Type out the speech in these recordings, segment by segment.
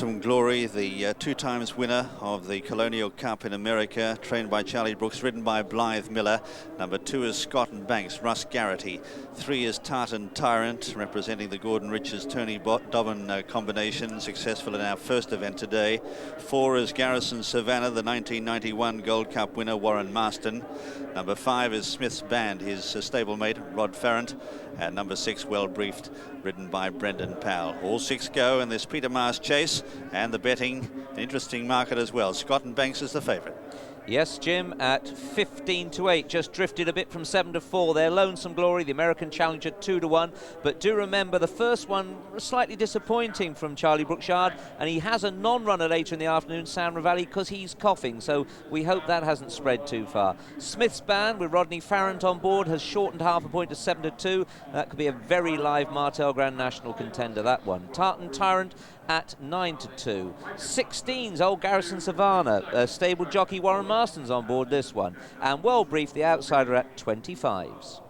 Some Glory, the 2 times winner of the Colonial Cup in America, trained by Charlie Brooks, ridden by Blythe Miller. Number 2 is Scotton Banks, Russ Garritty. 3 is Tartan Tyrant, representing the Gordon Richards Tony Dobbin combination, successful in our first event today. 4 is Garrison Savannah, the 1991 Gold Cup winner, Warren Marston. Number 5 is Smith's Band, his stablemate, Rod Farrant. And number 6, Well Briefed, ridden by Brendan Powell. All 6 go in this Peter Marsh chase, and the betting, an interesting market as well. Scotton Banks is the favourite. Yes, Jim, at 15-8, just drifted a bit from 7-4 there. Lonesome Glory, the American challenger, 2-1. But do remember, the first one was slightly disappointing from Charlie Brookshard, and he has a non-runner later in the afternoon, San Ravalli, because he's coughing. So we hope that hasn't spread too far. Smith's Band, with Rodney Farrant on board, has shortened half a point to 7-2. That could be a very live Martel Grand National contender, that one. Tartan Tyrant at 9-2. 16's Old Garrison Savannah, stable jockey Warren Marston's on board this one, and Well Briefed, the outsider, at 25s.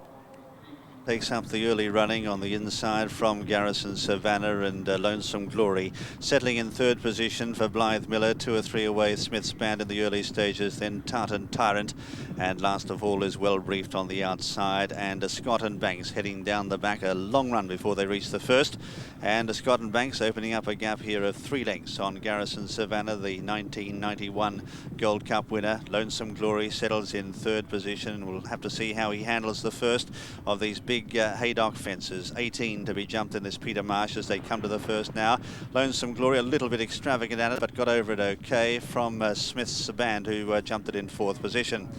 Takes up the early running on the inside from Garrison Savannah and Lonesome Glory. Settling in 3rd position for Blythe Miller, 2 or 3 away Smith's Band in the early stages, then Tartan Tyrant, and last of all is Well Briefed on the outside, and Scotton Banks heading down the back, a long run before they reach the first, and Scotton Banks opening up a gap here of 3 lengths on Garrison Savannah, the 1991 Gold Cup winner. Lonesome Glory settles in 3rd position. We'll have to see how he handles the first of these big Haydock fences. 18 to be jumped in this Peter Marsh as they come to the first now. Lonesome Glory a little bit extravagant at it, but got over it okay from Smith's Band, who jumped it in 4th position.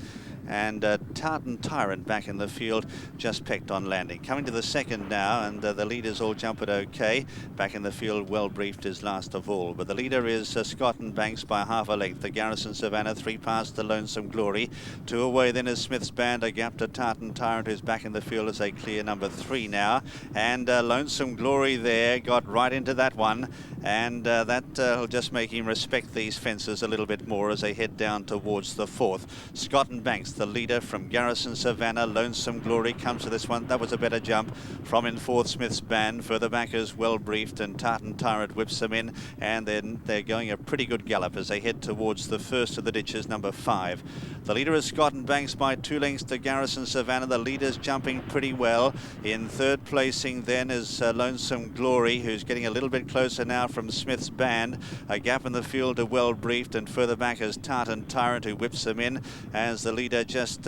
And Tartan Tyrant back in the field, just pecked on landing. Coming to the second now, and the leaders all jump it okay. Back in the field, Well Briefed is last of all. But the leader is Scotton Banks by half a length. The Garrison Savannah, 3 past the Lonesome Glory. 2 away then is Smith's Band, a gap to Tartan Tyrant, who's back in the field as they clear number 3 now. And Lonesome Glory there got right into that one. And that will just make him respect these fences a little bit more as they head down towards the 4th. Scotton Banks, the leader from Garrison Savannah. Lonesome Glory comes to this one. That was a better jump from in 4th Smith's Band. Further back is Well Briefed, and Tartan Tyrant whips them in, and then they're going a pretty good gallop as they head towards the first of the ditches, number 5. The leader is Scotton Banks by 2 lengths to Garrison Savannah. The leader's jumping pretty well. In 3rd placing then is Lonesome Glory, who's getting a little bit closer now from Smith's Band. A gap in the field to Well Briefed, and further back is Tartan Tyrant, who whips them in as the leader just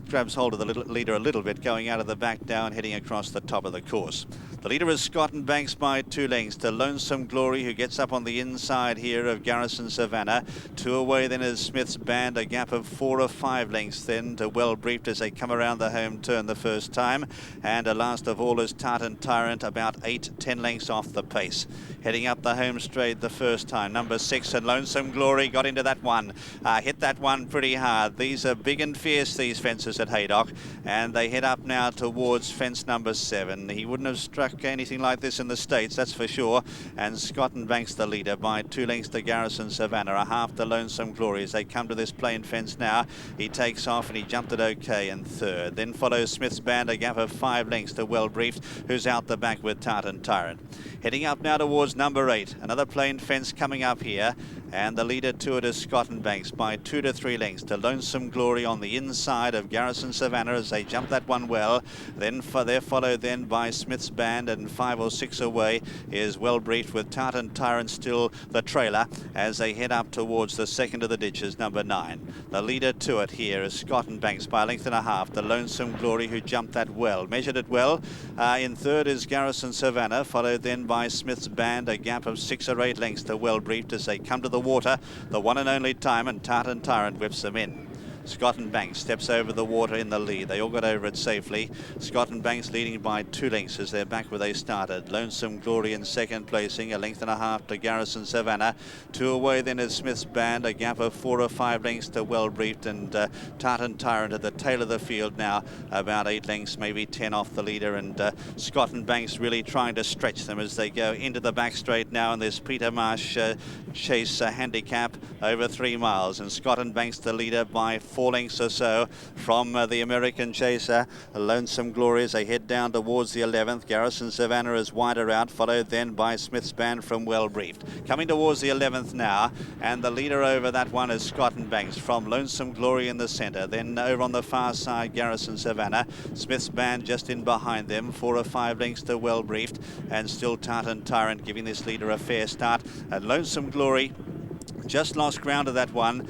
grabs hold of the leader a little bit, going out of the back down, heading across the top of the course. The leader is Scotton Banks by 2 lengths to Lonesome Glory, who gets up on the inside here of Garrison Savannah. 2 away then is Smith's Band, a gap of 4 or 5 lengths then to Well Briefed as they come around the home turn the first time. And last of all is Tartan Tyrant, about 8-10 lengths off the pace. Heading up the home straight the first time, number 6, and Lonesome Glory got into that one. Hit that one pretty hard. These are big and fierce, these fences at Haydock, and they head up now towards fence number 7. He wouldn't have struck anything like this in the States, that's for sure. And Scotton Banks the leader by 2 lengths to Garrison Savannah, a half to Lonesome Glory as they come to this plain fence now. He takes off and he jumped it okay in 3rd. Then follows Smith's Band, a gap of 5 lengths to Well Briefed, who's out the back with Tartan Tyrant. Heading up now towards number 8, another plain fence coming up here, and the leader to it is Scotton Banks by 2 to 3 lengths to Lonesome Glory on the inside of Garrison Savannah as they jump that one well. Then they're followed then by Smith's Band, and 5 or 6 away is Well Briefed, with Tartan Tyrant still the trailer as they head up towards the second of the ditches, number 9. The leader to it here is Scotton Banks by a length and a half, the Lonesome Glory, who jumped that well, measured it well. In 3rd is Garrison Savannah, followed then by Smith's Band, a gap of 6 or 8 lengths to Well Briefed as they come to the water, the one and only time, and Tartan Tyrant whips them in. Scotton Banks steps over the water in the lead. They all got over it safely. Scotton Banks leading by 2 lengths as they're back where they started. Lonesome Glory in 2nd placing, a length and a half to Garrison Savannah. 2 away then is Smith's Band, a gap of 4 or 5 lengths to Well Briefed, and Tartan Tyrant at the tail of the field now, about 8 lengths, maybe 10 off the leader, and Scotton Banks really trying to stretch them as they go into the back straight now in this Peter Marsh chase handicap over 3 miles, and Scotton Banks the leader by 4 lengths or so from the American chaser. Lonesome Glory as they head down towards the 11th. Garrison Savannah is wider out, followed then by Smith's Band from Well Briefed. Coming towards the 11th now, and the leader over that one is Scotton from Lonesome Glory in the centre. Then over on the far side, Garrison Savannah. Smith's Band just in behind them, 4 or 5 lengths to Well Briefed, and still Tartan Tyrant giving this leader a fair start. And Lonesome Glory just lost ground to that one,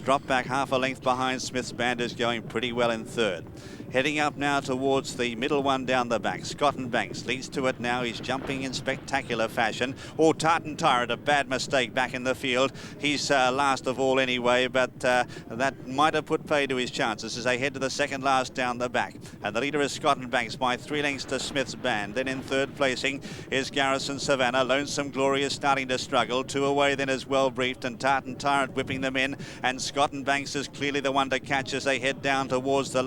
dropped back half a length behind Smith's Band, is going pretty well in third. Heading up now towards the middle one down the back. Scotton leads to it now. He's jumping in spectacular fashion. Oh, Tartan Tyrant, a bad mistake back in the field. He's last of all anyway, but that might have put pay to his chances as they head to the second last down the back. And the leader is Scotton by 3 lengths to Smith's Band. Then in third placing is Garrison Savannah. Lonesome Glory is starting to struggle. 2 away then is Well Briefed, and Tartan Tyrant whipping them in. And Scotton is clearly the one to catch as they head down towards the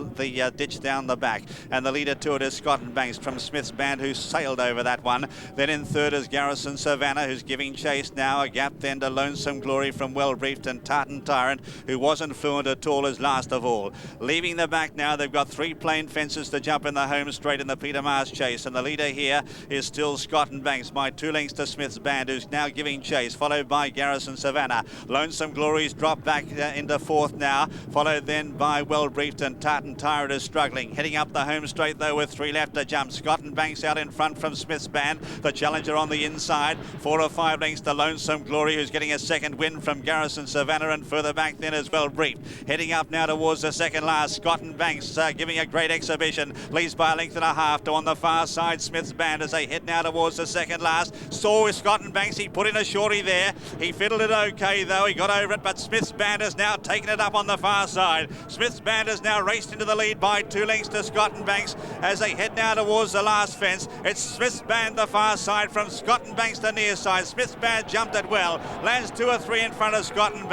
ditch down the back. And the leader to it is Scotton from Smith's Band, who sailed over that one. Then in third is Garrison Savannah, who's giving chase now. A gap then to Lonesome Glory from Well Briefed, and Tartan Tyrant, who wasn't fluent at all, is last of all. Leaving the back now, they've got 3 plain fences to jump in the home straight in the Peter Marsh chase, and the leader here is still Scotton by 2 lengths to Smith's Band, who's now giving chase, followed by Garrison Savannah. Lonesome Glory's dropped back into fourth now, followed then by Well Briefed, and Tartan Tyrant is struggling. Heading up the home straight though with 3 left to jump. Scotton out in front from Smith's Band. The challenger on the inside. 4 or 5 lengths to Lonesome Glory, who's getting a second win from Garrison Savannah, and further back then as Well Briefed. Heading up now towards the second last. Scotton giving a great exhibition. Leads by a length and a half to on the far side Smith's Band as they head now towards the second last. Saw Scotton he put in a shorty there. He fiddled it okay though. He got over it, but Smith's Band has now taken it up on the far side. Smith's Band has now raced into the lead by 2 lengths to Scotton as they head now towards the last fence. It's Smith's Band the far side from Scotton the near side. Smith's Band jumped it well, lands 2 or 3 in front of Scotton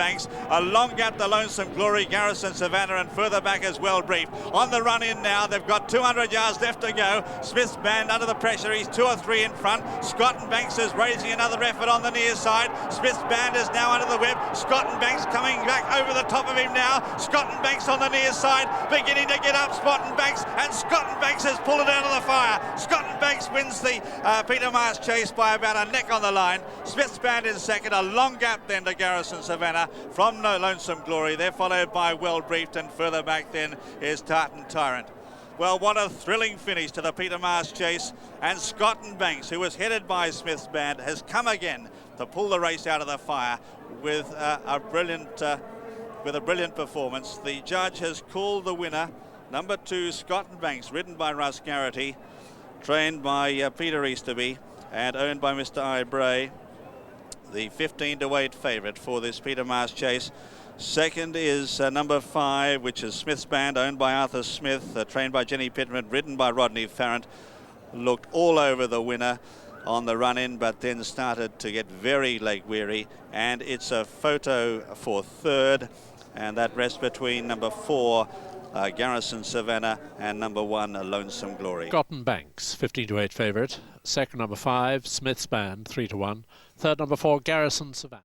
a long gap to Lonesome Glory, Garrison Savannah, and further back as Well Briefed. On the run in now, they've got 200 yards left to go. Smith's Band under the pressure, he's 2 or 3 in front. Scotton is raising another effort on the near side. Smith's Band is now under the whip. Scotton coming back over the top of him now. Scotton on the near side, beginning to get up Scotton and Scotton has pulled it out of the fire. Scotton wins the Peter Marsh chase by about a neck on the line. Smith's Band in second, a long gap then to Garrison Savannah from Lonesome Glory. They're followed by Well Briefed, and further back then is Tartan Tyrant. Well, what a thrilling finish to the Peter Marsh chase, and Scotton who was headed by Smith's Band, has come again to pull the race out of the fire with a brilliant performance. The judge has called the winner number 2, Scotton ridden by Russ Garritty, trained by Peter Easterby, and owned by Mr. I. Bray, the 15-to-8 favourite for this Peter Marsh chase. Second is number 5, which is Smith's Band, owned by Arthur Smith, trained by Jenny Pittman, ridden by Rodney Farrant. Looked all over the winner on the run-in, but then started to get very leg-weary, and it's a photo for third, and that rests between number 4, Garrison Savannah, and number 1, Lonesome Glory. Scotton 15-to-8 favourite. Second, number 5, Smith's Band, 3-to-1. Third, number 4, Garrison Savannah.